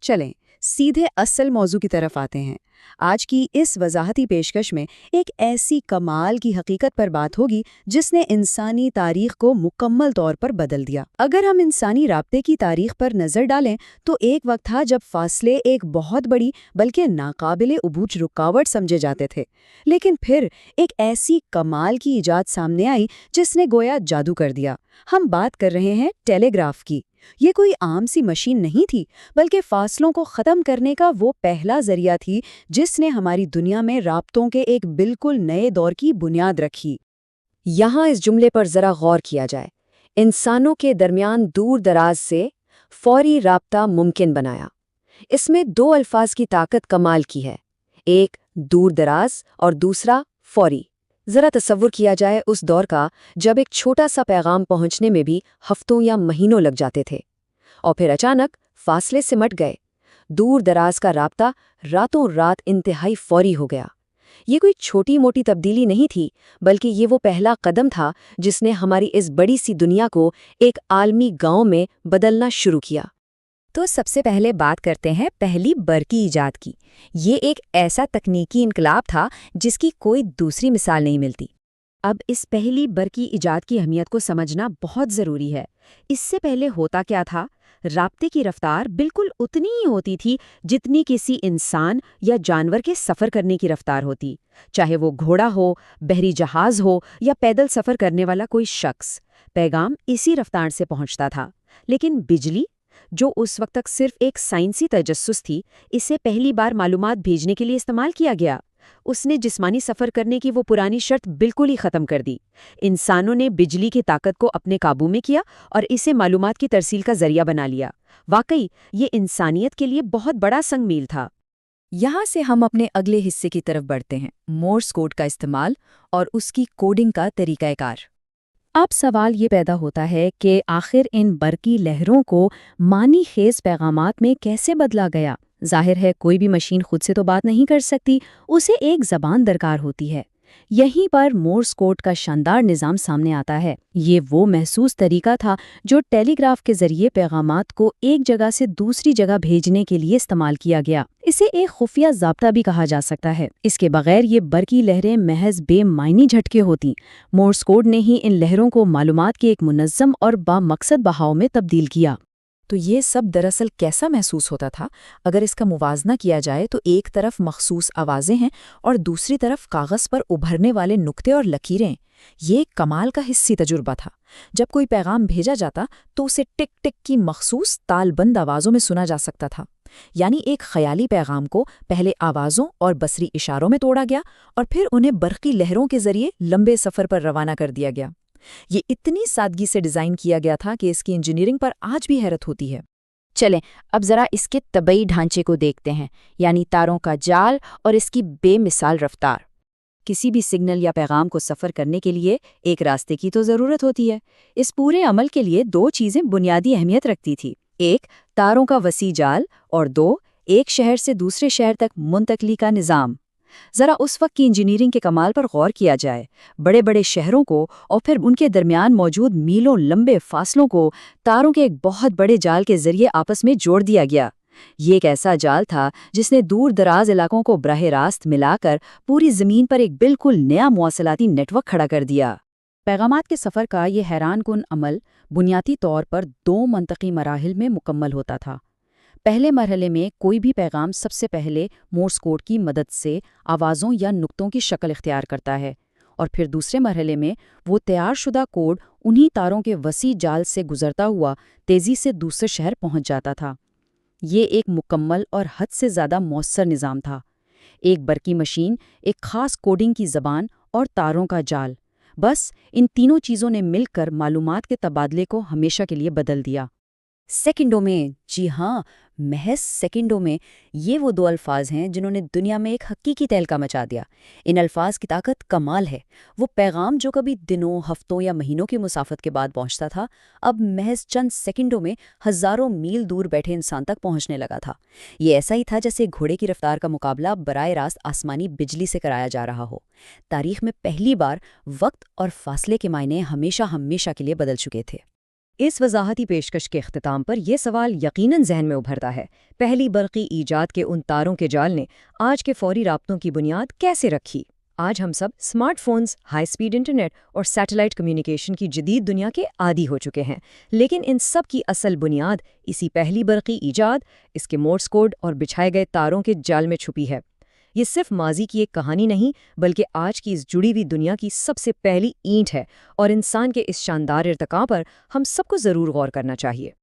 चलें सीधे असल मौजू की तरफ आते हैं। आज की इस वजाहती पेशकश में एक ऐसी कमाल की हकीकत पर बात होगी जिसने इंसानी तारीख को मुकम्मल तौर पर बदल दिया। अगर हम इंसानी राब्ते की तारीख पर नज़र डालें तो एक वक्त था जब फासले एक बहुत बड़ी बल्कि नाकाबिले उबूज रुकावट समझे जाते थे, लेकिन फिर एक ऐसी कमाल की इजाद सामने आई जिसने गोया जादू कर दिया। हम बात कर रहे हैं टेलीग्राफ की। ये कोई आम सी मशीन नहीं थी, बल्कि फासलों को ख़त्म करने का वो पहला जरिया थी जिसने हमारी दुनिया में राब्तों के एक बिल्कुल नए दौर की बुनियाद रखी। यहाँ इस जुमले पर ज़रा गौर किया जाए। इंसानों के दरमियान दूर दराज से फौरी राब्ता मुमकिन बनाया। इसमें दो अल्फाज की ताकत कमाल की है, एक दूर दराज और दूसरा फौरी। ज़रा तसव्वुर किया जाए उस दौर का जब एक छोटा सा पैगाम पहुंचने में भी हफ्तों या महीनों लग जाते थे, और फिर अचानक फासले सिमट गए। दूर दराज का राब्ता रातों रात इंतहाई फौरी हो गया। ये कोई छोटी मोटी तब्दीली नहीं थी, बल्कि ये वो पहला कदम था जिसने हमारी इस बड़ी सी दुनिया को एक आलमी गांव में बदलना शुरू किया। तो सबसे पहले बात करते हैं पहली बरकी इजाद की। ये एक ऐसा तकनीकी इनकलाब था जिसकी कोई दूसरी मिसाल नहीं मिलती। अब इस पहली बरकी इजाद की अहमियत को समझना बहुत ज़रूरी है। इससे पहले होता क्या था? राब्ते की रफ्तार बिल्कुल उतनी ही होती थी जितनी किसी इंसान या जानवर के सफ़र करने की रफ्तार होती, चाहे वो घोड़ा हो, बहरी जहाज़ हो या पैदल सफ़र करने वाला कोई शख्स। पैगाम इसी रफ्तार से पहुंचता था। लेकिन बिजली, जो उस वक्त तक सिर्फ एक साइंसी तजस्सुस थी, इसे पहली बार मालूमात भेजने के लिए इस्तेमाल किया गया। उसने जिस्मानी सफ़र करने की वो पुरानी शर्त बिल्कुल ही ख़त्म कर दी। इंसानों ने बिजली की ताकत को अपने काबू में किया और इसे मालूमात की तरसील का जरिया बना लिया। वाकई ये इंसानियत के लिए बहुत बड़ा संग-मील था। यहाँ से हम अपने अगले हिस्से की तरफ बढ़ते हैं, मोर्स कोड का इस्तेमाल और उसकी कोडिंग का तरीक़ाकार। अब सवाल ये पैदा होता है कि आखिर इन बरकी लहरों को मानी खेज पैगामात में कैसे बदला गया। जाहिर है कोई भी मशीन खुद से तो बात नहीं कर सकती, उसे एक ज़बान दरकार होती है। यहीं पर मोर्स कोड का शानदार निज़ाम सामने आता है। ये वो महसूस तरीका था जो टेलीग्राफ के ज़रिए पैगामात को एक जगह से दूसरी जगह भेजने के लिए इस्तेमाल किया गया। इसे एक खुफिया ज़ाब्ता भी कहा जा सकता है। इसके बगैर ये बरकी लहरें महज बेमायनी झटके होती। मोर्स कोड ने ही इन लहरों को मालूमात के एक मुनज़्ज़म और बामकसद बहाव में तब्दील किया। तो ये सब दरअसल कैसा महसूस होता था? अगर इसका मुवाजना किया जाए तो एक तरफ मखसूस आवाज़ें हैं और दूसरी तरफ कागज़ पर उभरने वाले नुक्ते और लकीरें। ये कमाल का हिस्सी तजुर्बा था। जब कोई पैगाम भेजा जाता तो उसे टिक टिक की मखसूस तालबंद आवाज़ों में सुना जा सकता था। यानी एक ख़याली पैगाम को पहले आवाज़ों और बसरी इशारों में तोड़ा गया और फिर उन्हें बरक़ी लहरों के ज़रिए लंबे सफ़र पर रवाना कर दिया गया। ये इतनी सादगी से डिज़ाइन किया गया था कि इसकी इंजीनियरिंग पर आज भी हैरत होती है। चलें अब ज़रा इसके तबई ढांचे को देखते हैं, यानी तारों का जाल और इसकी बेमिसाल रफ्तार। किसी भी सिग्नल या पैगाम को सफ़र करने के लिए एक रास्ते की तो ज़रूरत होती है। इस पूरे अमल के लिए दो चीज़ें बुनियादी अहमियत रखती थी, एक तारों का वसी जाल और दो एक शहर से दूसरे शहर तक मुंतकली का निज़ाम। ज़रा उस वक्त की इंजीनियरिंग के कमाल पर गौर किया जाए। बड़े बड़े शहरों को और फिर उनके दरमियान मौजूद मीलों लंबे फासलों को तारों के एक बहुत बड़े जाल के जरिए आपस में जोड़ दिया गया। ये एक ऐसा जाल था जिसने दूर दराज इलाकों को बराह रास्त मिलाकर पूरी ज़मीन पर एक बिल्कुल नया मवासलाती नेटवर्क खड़ा कर दिया। पैगामात के सफ़र का ये हैरानकुन अमल बुनियादी तौर पर दो मंतकी मराहिल में मुकम्मल होता था। पहले मरहले में कोई भी पैगाम सबसे पहले मोर्स कोड की मदद से आवाज़ों या नुक्तों की शक्ल इख्तियार करता है, और फिर दूसरे मरहले में वो तैयारशुदा कोड उन्हीं तारों के वसी जाल से गुजरता हुआ तेज़ी से दूसरे शहर पहुंच जाता था। ये एक मुकम्मल और हद से ज़्यादा मौसर निज़ाम था। एक बरकी मशीन, एक ख़ास कोडिंग की ज़बान और तारों का जाल, बस इन तीनों चीज़ों ने मिलकर मालूमात के तबादले को हमेशा के लिए बदल दिया। सेकंडों में, जी हाँ, महज सेकंडों में, ये वो दो अल्फाज हैं जिन्होंने दुनिया में एक हकीकी तहलका मचा दिया। इन अल्फाज की ताकत कमाल है। वो पैगाम जो कभी दिनों, हफ्तों या महीनों की मुसाफत के बाद पहुंचता था, अब महज चंद सेकंडों में हज़ारों मील दूर बैठे इंसान तक पहुंचने लगा था। ये ऐसा ही था जैसे घोड़े की रफ्तार का मुकाबला बराए रास्त आसमानी बिजली से कराया जा रहा हो। तारीख में पहली बार वक्त और फासले के मायने हमेशा हमेशा के लिए बदल चुके थे। اس وضاحتی پیشکش کے اختتام پر یہ سوال یقیناً ذہن میں ابھرتا ہے، پہلی برقی ایجاد کے ان تاروں کے جال نے آج کے فوری رابطوں کی بنیاد کیسے رکھی؟ آج ہم سب smart phones, high speed internet اور سیٹلائٹ کمیونیکیشن کی جدید دنیا کے عادی ہو چکے ہیں، لیکن ان سب کی اصل بنیاد اسی پہلی برقی ایجاد، اس کے مورس کوڈ اور بچھائے گئے تاروں کے جال میں چھپی ہے۔ یہ صرف ماضی کی ایک کہانی نہیں، بلکہ آج کی اس جڑی ہوئی دنیا کی سب سے پہلی اینٹ ہے، اور انسان کے اس شاندار ارتقاء پر ہم سب کو ضرور غور کرنا چاہیے۔